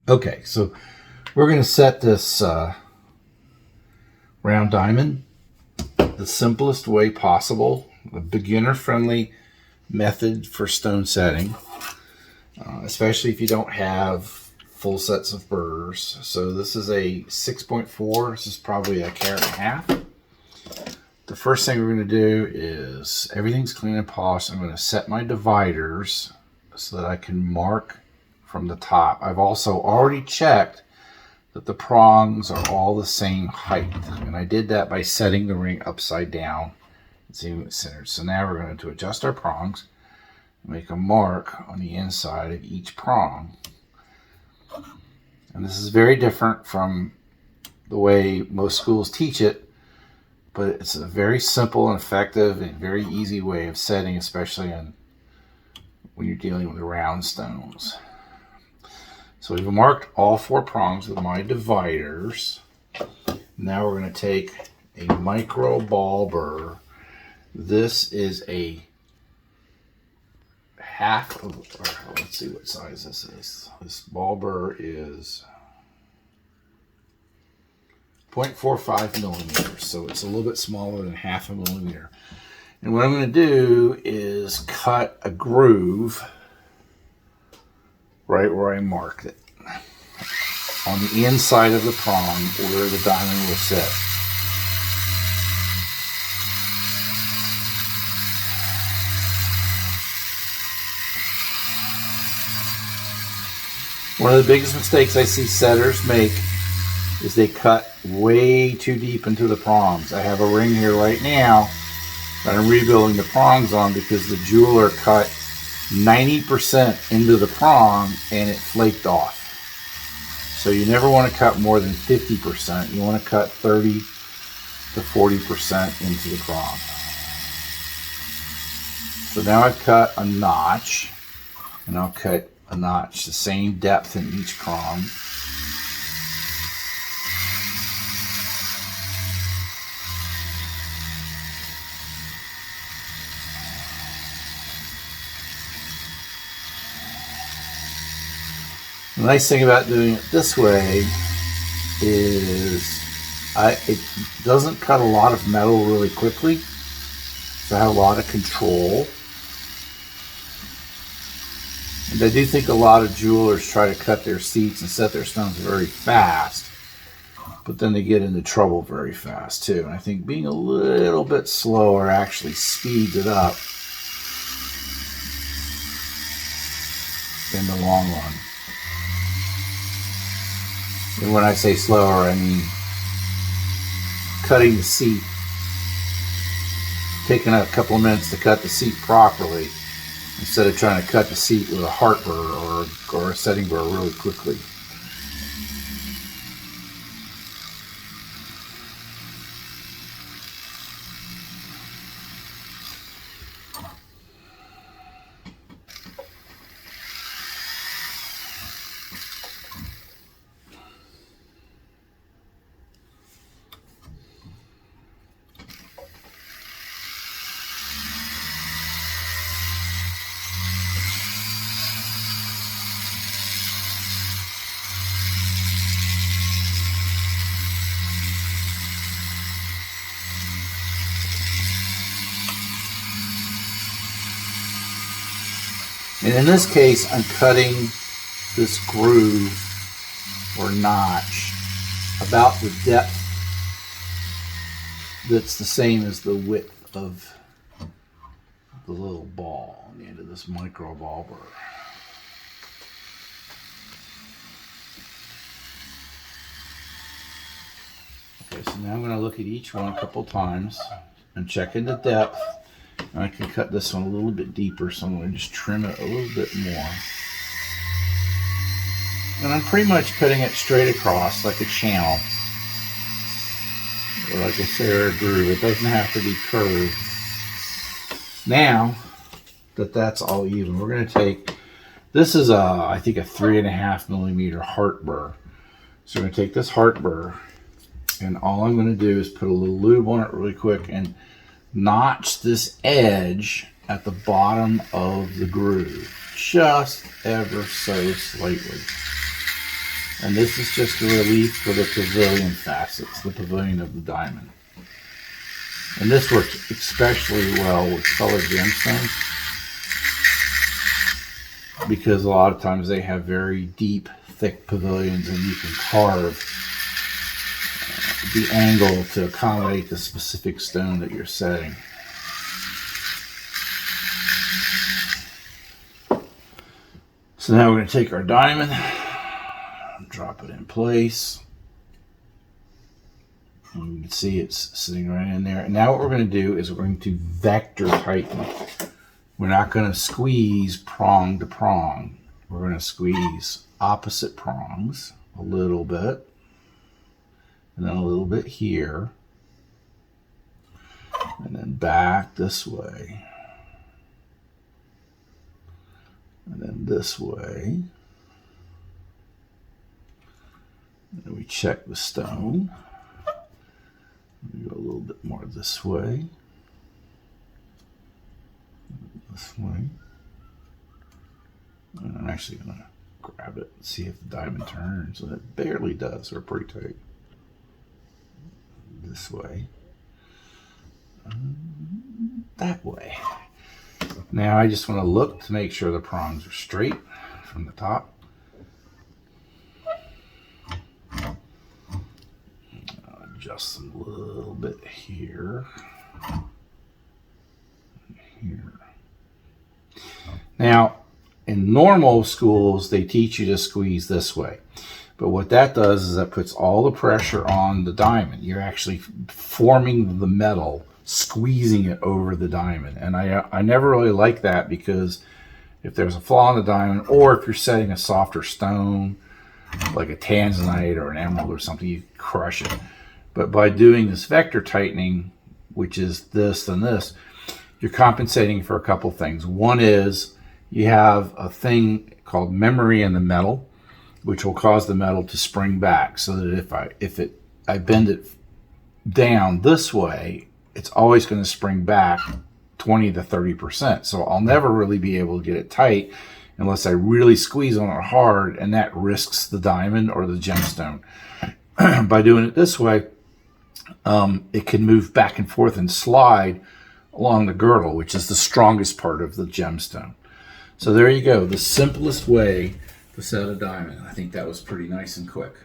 Okay, so we're going to set this round diamond the simplest way possible, a beginner-friendly method for stone setting, especially if you don't have full sets of burrs. So this is a 6.4. This is probably a carat and a half. The first thing we're going to do is, everything's clean and polished. I'm going to set my dividers so that I can mark from the top. I've also already checked that the prongs are all the same height, and I did that by setting the ring upside down and seeing it centered. So now we're going to adjust our prongs, make a mark on the inside of each prong. And this is very different from the way most schools teach it, but it's a very simple and effective and very easy way of setting, especially when you're dealing with round stones. So we've marked all 4 prongs with my dividers. Now we're going to take a micro ball burr. This is a half of, let's see what size this is. This ball burr is 0.45 millimeters, so it's a little bit smaller than half a millimeter. And what I'm going to do is cut a groove right where I marked it, on the inside of the prong where the diamond will sit. One of the biggest mistakes I see setters make is they cut way too deep into the prongs. I have a ring here right now that I'm rebuilding the prongs on because the jeweler cut 90% into the prong and it flaked off. So you never want to cut more than 50%. You want to cut 30 to 40% into the prong. So now I've cut a notch, and I'll cut a notch the same depth in each prong. The nice thing about doing it this way is it doesn't cut a lot of metal really quickly, so I have a lot of control. And I do think a lot of jewelers try to cut their seats and set their stones very fast, but then they get into trouble very fast too. And I think being a little bit slower actually speeds it up in the long run. And when I say slower, I mean cutting the seat, taking a couple of minutes to cut the seat properly, instead of trying to cut the seat with a heart burr or a setting burr really quickly. And in this case, I'm cutting this groove or notch about the depth that's the same as the width of the little ball on the end of this micro ball burr. Okay, so now I'm going to look at each one a couple times and check into depth. And I can cut this one a little bit deeper, so I'm going to just trim it a little bit more. And I'm pretty much cutting it straight across like a channel, or like I say, or a groove. It doesn't have to be curved. Now that that's all even, we're going to take, this is I think a 3.5 millimeter heart burr. So I'm going to take this heart burr, and all I'm going to do is put a little lube on it really quick and notch this edge at the bottom of the groove, just ever so slightly. And this is just a relief for the pavilion facets, the pavilion of the diamond. And this works especially well with colored gemstones because a lot of times they have very deep, thick pavilions and you can carve the angle to accommodate the specific stone that you're setting. So now we're going to take our diamond, drop it in place. And you can see it's sitting right in there. And now what we're going to do is we're going to vector tighten. We're not going to squeeze prong to prong. We're going to squeeze opposite prongs a little bit. And then a little bit here. And then back this way. And then this way. And then we check the stone. We go a little bit more this way. This way. And I'm actually going to grab it and see if the diamond turns. And it barely does. We're pretty tight. This way. That way. Now I just want to look to make sure the prongs are straight from the top. Adjust them a little bit here. Here. Now, in normal schools, they teach you to squeeze this way. But what that does is that puts all the pressure on the diamond. You're actually forming the metal, squeezing it over the diamond. And I never really like that because if there's a flaw in the diamond, or if you're setting a softer stone, like a tanzanite or an emerald or something, you crush it. But by doing this vector tightening, which is this and this, you're compensating for a couple things. One is you have a thing called memory in the metal, which will cause the metal to spring back, so that if I bend it down this way, it's always going to spring back 20 to 30%. So I'll never really be able to get it tight unless I really squeeze on it hard, and that risks the diamond or the gemstone. By doing it this way, it can move back and forth and slide along the girdle, which is the strongest part of the gemstone. So there you go, the simplest way to set a diamond. I think that was pretty nice and quick.